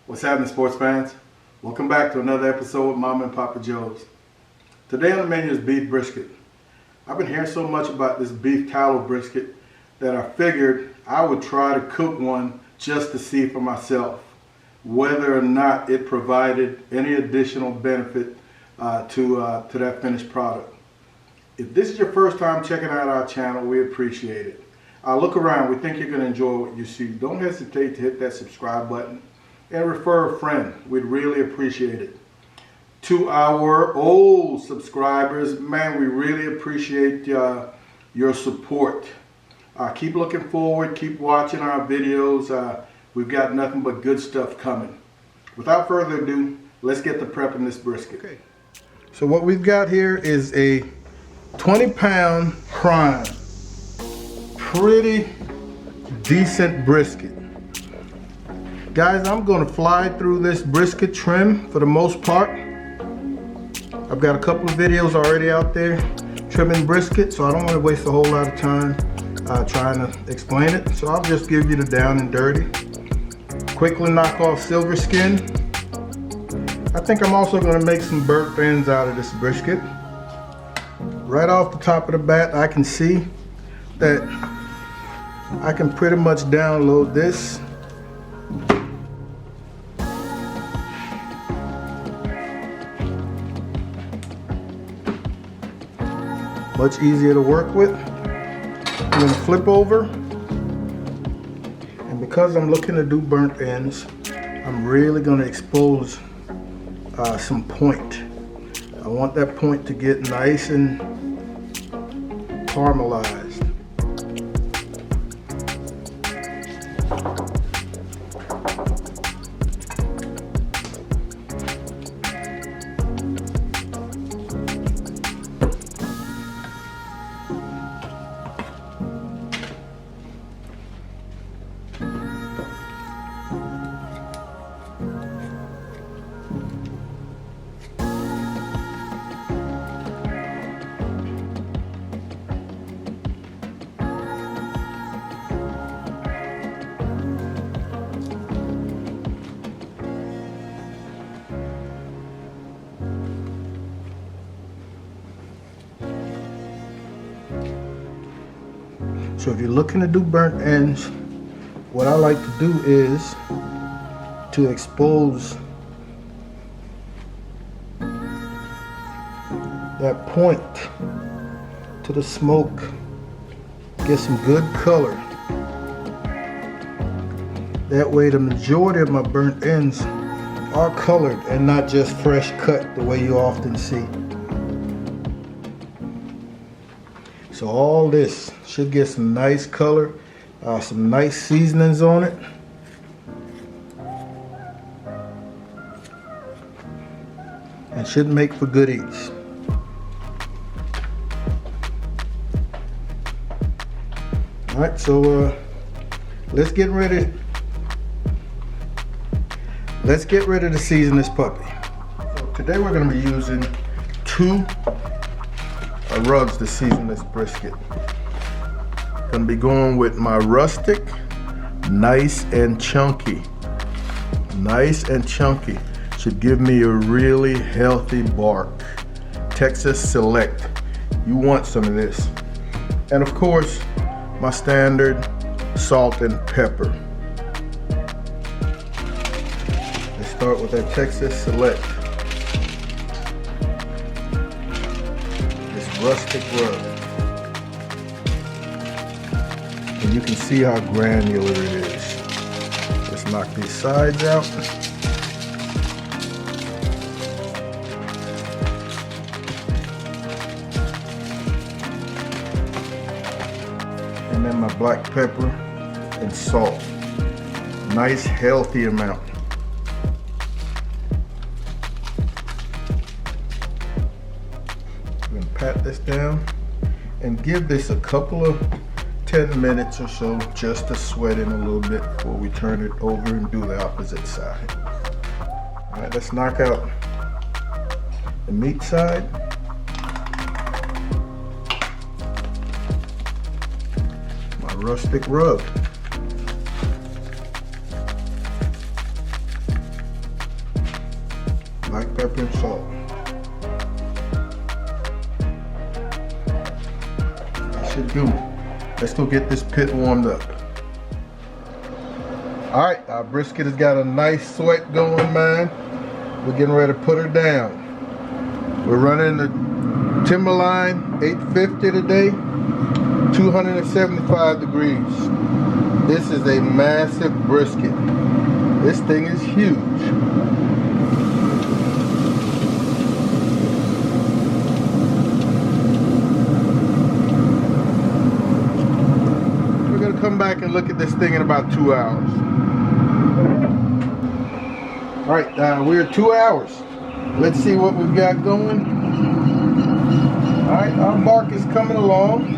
What's happening, sports fans? Welcome back to another episode with Mama and Papa Joe's. Today on the menu is beef brisket. I've been hearing so much about this beef tallow brisket that I figured I would try to cook one just to see for myself whether or not it provided any additional benefit to that finished product. If this is your first time checking out our channel, we appreciate it. Look around. We think you're going to enjoy what you see. Don't hesitate to hit that subscribe button and refer a friend. We'd really appreciate it. To our old subscribers, man, we really appreciate your support. Keep looking forward. Keep watching our videos. We've got nothing but good stuff coming. Without further ado, let's get to prepping this brisket. Okay. So what we've got here is a 20-pound prime, pretty decent brisket. Guys, I'm going to fly through this brisket trim for the most part. I've got a couple of videos already out there trimming brisket, so I don't want to waste a whole lot of time trying to explain it. So I'll just give you the down and dirty. Quickly knock off silver skin. I think I'm also going to make some burnt ends out of this brisket. Right off the top of the bat, I can see that I can pretty much download this. Much easier to work with. I'm going to flip over, and because I'm looking to do burnt ends, I'm really going to expose some point. I want that point to get nice and caramelized. So if you're looking to do burnt ends, what I like to do is to expose that point to the smoke, get some good color. That way the majority of my burnt ends are colored and not just fresh cut the way you often see. So all this should get some nice color, some nice seasonings on it. And should make for good eats. All right, so let's get ready. Let's get ready to season this puppy. So today we're going to be using 2 rubs to season this brisket. Gonna be going with my rustic, nice and chunky. Nice and chunky. Should give me a really healthy bark. Texas Select. You want some of this. And of course, my standard salt and pepper. Let's start with that Texas Select. Rustic rub. And you can see how granular it is. Let's knock these sides out. And then my black pepper and salt. Nice healthy amount. Pat this down and give this a couple of 10 minutes or so just to sweat in a little bit before we turn it over and do the opposite side. All right, let's knock out the meat side. My rustic rub. black pepper and salt. That should do it. Let's go get this pit warmed up. Alright, our brisket has got a nice sweat going, man. We're getting ready to put her down. We're running the Timberline 850 today, 275 degrees. This is a massive brisket. This thing is huge. We're gonna come back and look at this thing in about 2 hours. All right, we're 2 hours. Let's see what we've got going. All right, our bark is coming along.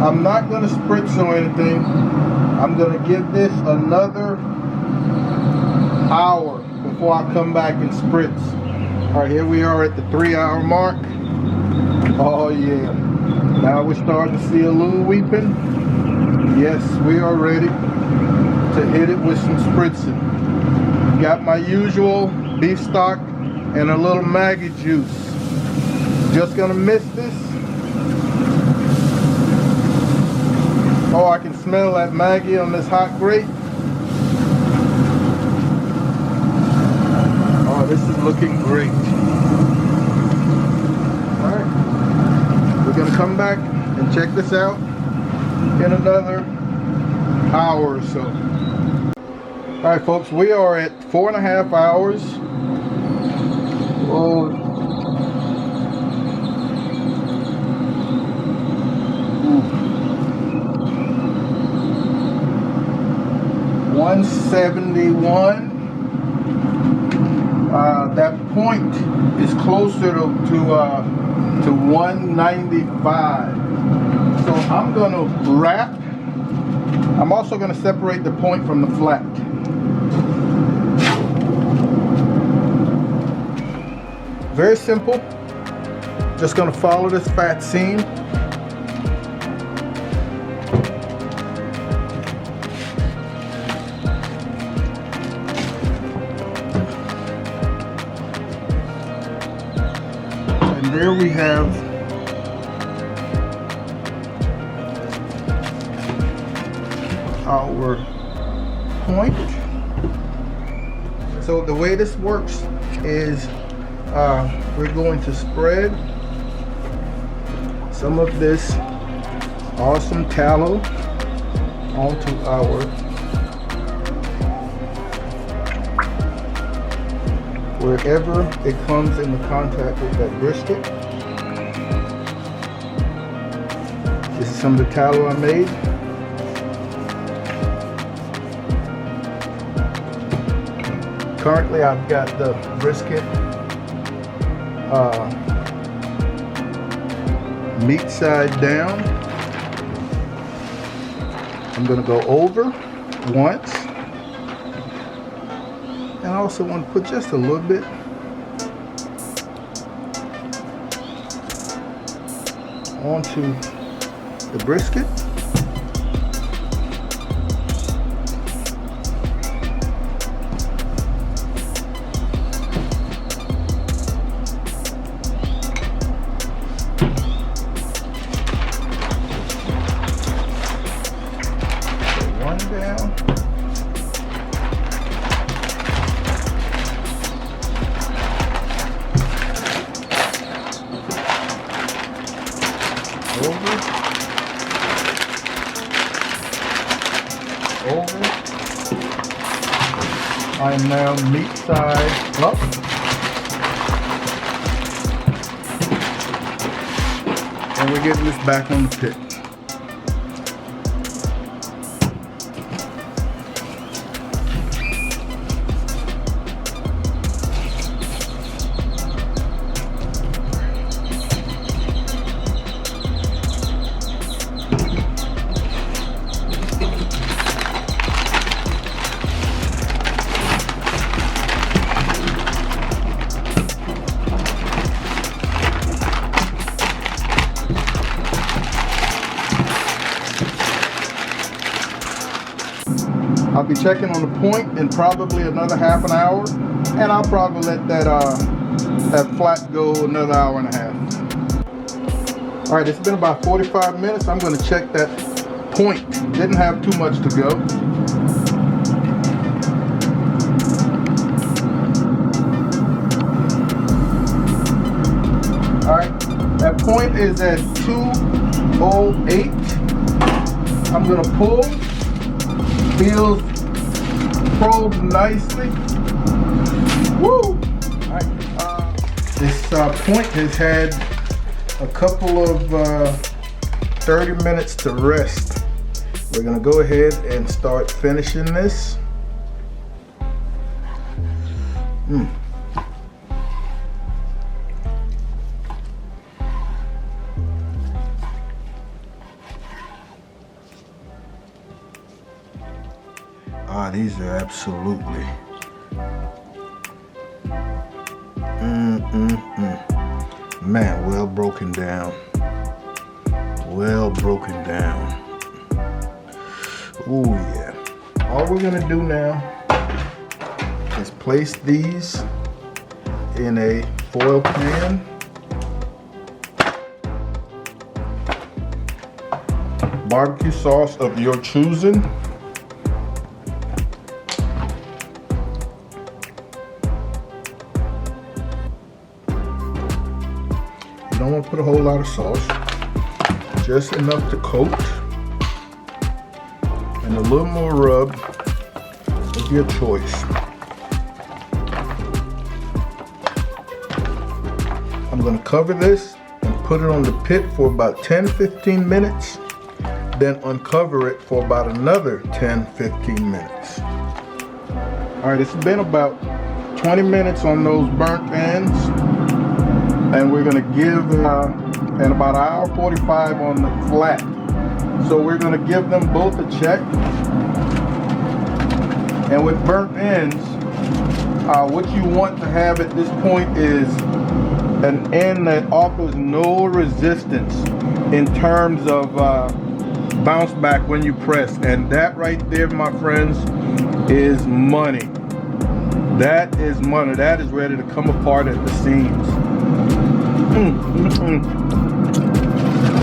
I'm not gonna spritz or anything. I'm gonna give this another hour before I come back and spritz. All right, here we are at the 3-hour mark. Oh yeah, now we're starting to see a little weeping. Yes, we are ready to hit it with some spritzing. Got my usual beef stock and a little Maggi juice. Just gonna miss this. Oh, I can smell that Maggi on this hot grate. Oh, this is looking great. All right, we're gonna come back and check this out in another hour or so. All right, folks, we are at 4.5 hours. Oh, 171. That point is closer to 195. So I'm gonna wrap. I'm also gonna separate the point from the flat. Very simple. Just gonna follow this fat seam. And there we have our point. So the way this works is we're going to spread some of this awesome tallow onto our wherever it comes into contact with that brisket. This is some of the tallow I made. Currently I've got the brisket meat side down. I'm going to go over once, and I also want to put just a little bit onto the brisket. Over. I am now meat side up. And we're getting this back on the pit. I'll be checking on the point in probably another half an hour. And I'll probably let that flat go another hour and a half. All right, it's been about 45 minutes. I'm gonna check that point. Didn't have too much to go. All right, that point is at 208. I'm gonna pull. Feels probed nicely. Woo! All right, this point has had a couple of 30 minutes to rest. We're gonna go ahead and start finishing this. These are absolutely man, well broken down. Well broken down. Oh yeah. All we're gonna do now is place these in a foil pan. Barbecue sauce of your choosing. You don't want to put a whole lot of sauce, just enough to coat, and a little more rub of your choice. I'm going to cover this and put it on the pit for about 10-15 minutes, then uncover it for about another 10-15 minutes. All right, it's been about 20 minutes on those burnt ends. And we're gonna give, and about 1:45 on the flat. So we're gonna give them both a check. And with burnt ends, what you want to have at this point is an end that offers no resistance in terms of bounce back when you press. And that right there, my friends, is money. That is money. That is ready to come apart at the seams.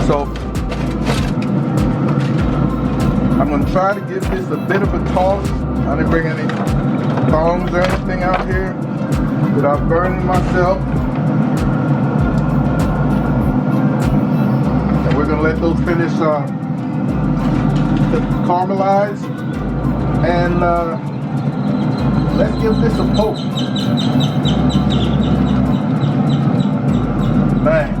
So I'm going to try to give this a bit of a toss. I didn't bring any tongs or anything out here without burning myself. And we're going to let those finish caramelize. And let's give this a poke. Man.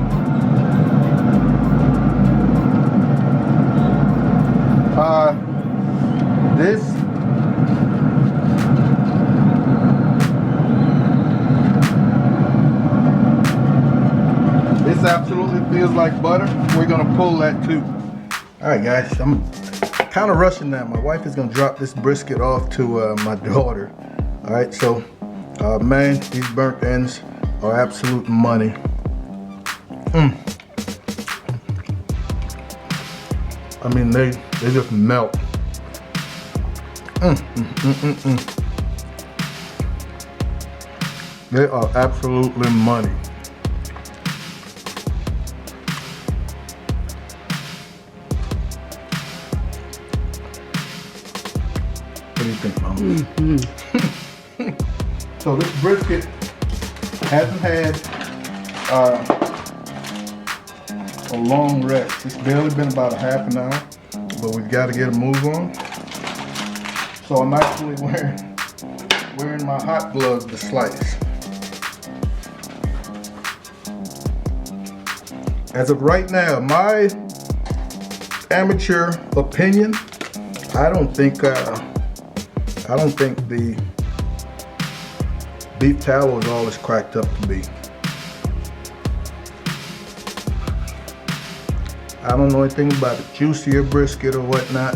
This absolutely feels like butter. We're gonna pull that too. All right, guys, I'm kind of rushing now. My wife is gonna drop this brisket off to my daughter. All right, so man, these burnt ends are absolute money. I mean, they just melt. They are absolutely money. What do you think, Mom? So this brisket hasn't had a long rest. It's barely been about a half an hour, but we've got to get a move on. So I'm actually wearing my hot gloves to slice. As of right now, my amateur opinion, I don't think the beef tallow is all it's cracked up to be. I don't know anything about a juicier brisket or whatnot.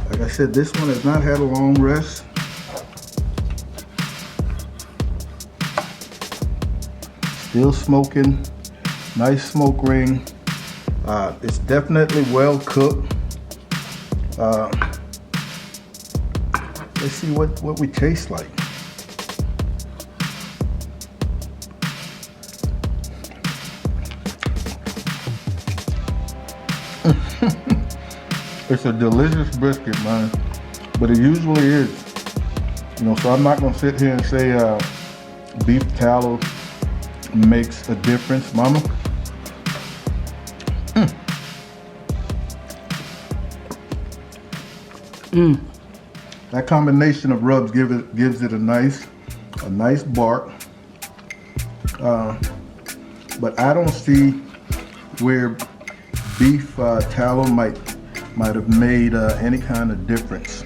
Like I said, this one has not had a long rest. Still smoking. Nice smoke ring. It's definitely well cooked. Let's see what we taste like. It's a delicious brisket, man. But it usually is. You know, so I'm not gonna sit here and say beef tallow makes a difference, mama. That combination of rubs gives it a nice bark. But I don't see where beef tallow might have made any kind of difference.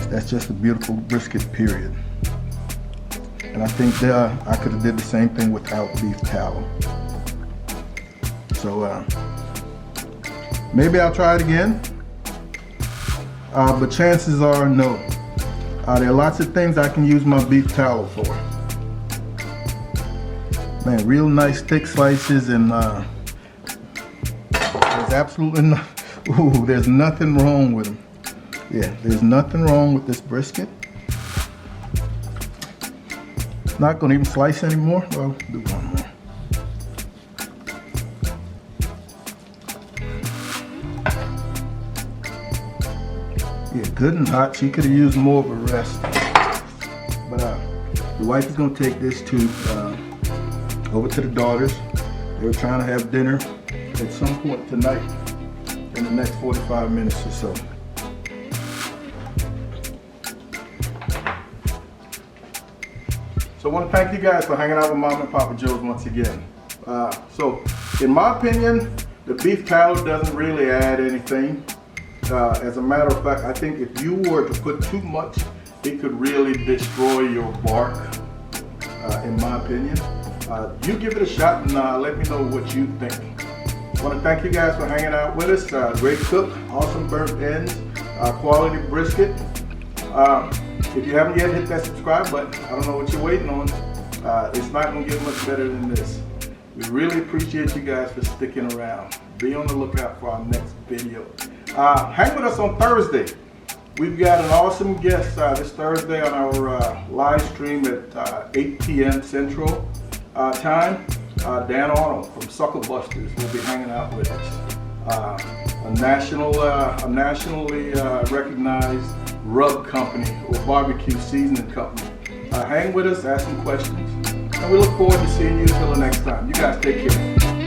That's just a beautiful brisket, period. And I think I could have did the same thing without beef tallow. So maybe I'll try it again. But chances are no. There are lots of things I can use my beef tallow for. Man, real nice thick slices, and there's absolutely no, there's nothing wrong with them. Yeah, there's nothing wrong with this brisket. Not gonna even slice anymore. Well, do one more. Yeah, good and hot. She could have used more of a rest. But the wife is gonna take this to over to the daughters. They were trying to have dinner at some point tonight in the next 45 minutes or so. So I want to thank you guys for hanging out with Mom and Papa Joe's once again. So in my opinion, the beef tallow doesn't really add anything. As a matter of fact, I think if you were to put too much, it could really destroy your bark, in my opinion. You give it a shot and let me know what you think. I want to thank you guys for hanging out with us. Great cook, awesome burnt ends, quality brisket. If you haven't yet, hit that subscribe button. I don't know what you're waiting on. It's not going to get much better than this. We really appreciate you guys for sticking around. Be on the lookout for our next video. Hang with us on Thursday. We've got an awesome guest this Thursday on our live stream at 8 p.m. Central time. Dan Arnold from Sucker Busters will be hanging out with us. A nationally recognized rub company or barbecue seasoning company. Hang with us, ask some questions, and we look forward to seeing you until the next time. You guys take care.